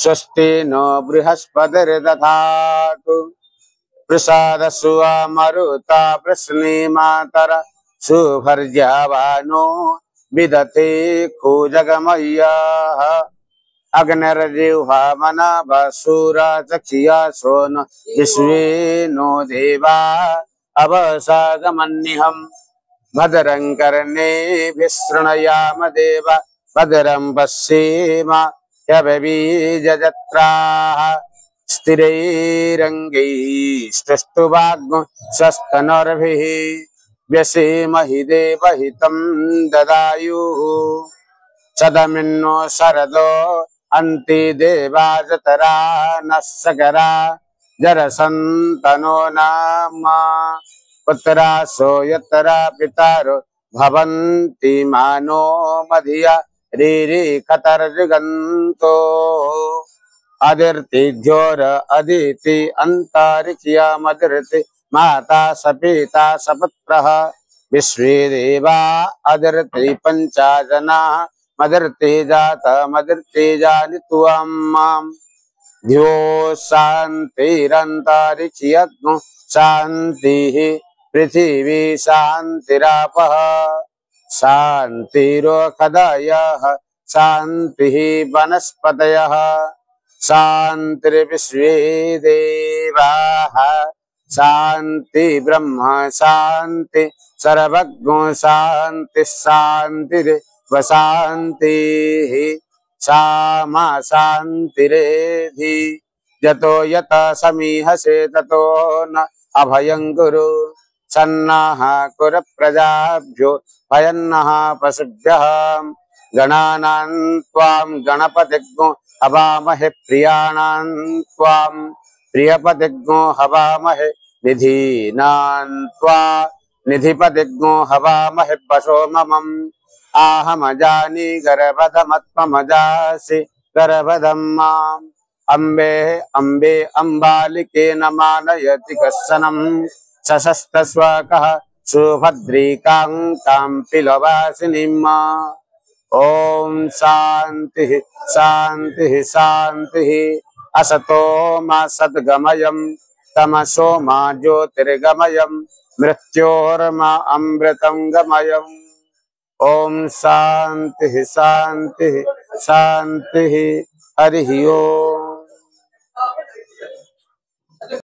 स्वस्ति नो बृहस्पतिर्दधातु प्रसादसु मरुता प्रश्नेमातर सुभर्जावानो विदते खूजगमय्याः अग्निर्जिह्वा मनावसूरा चक्षिया सोन विश्वे नो देवा अवसागमन्निहम् भद्रं कर्णेभिः शृणुयाम देवा भद्रं पश्येम यभीजजत्राः स्थिरैरङ्गैस्तुष्टुवाग् स्वस्तनर्भिः व्यसेमहि देवहितं ददायुः सदमिन्नो शरदो अन्ति देवाजतरा नः सकरा जरसन्तनो नाम पुत्रासो यतरा पितारो भवन्ति मानो मधिया रीरि खतर्जगन्तो अदिर्तिध्योर अदिति अंतरिक्षया मदिर्ति माता सपिता सपुत्रः विश्वे देवा अदिर्ति पंचा जना मदिर्ति जात मदिर्ति जानि त्वं माम् ध्यो शान्तिरन्तरिक्षयज्ञो शान्तिः पृथिवी शान्तिरापः शान्तिरोषधयः शान्तिः वनस्पतयः शान्तिर्विश्वे देवाः शान्ति ब्रह्म शान्ति सर्वज्ञो शान्ति शान्तिर्वशान्तिः सामा शान्तिरेधि यतो यत समीहसे ततो न अभयं कुरु सन्नः कुर प्रजाभ्यो भयन्नः पशुभ्यः गणानां त्वां गणपतिज्ञो हवामहे प्रियाणां त्वां प्रियपतिज्ञो हवामहे निधीनां त्वा निधिपतिज्ञो हवामहे पशो ममम् आहमजानि गर्भधमत्वमजासि गर्भधं माम् अम्बे अम्बे अम्बालिके न मानयति कश्चनं सशस्तस्वकः सुभद्रिकां तां पिलवासिनीम् ॐ शान्तिः शान्तिः शान्तिः असतो मा सद्गमयं तमसो मा ज्योतिर्गमयं मृत्योर्मा अमृतं गमयम् ओम शांति शांति शांति हरि ओम।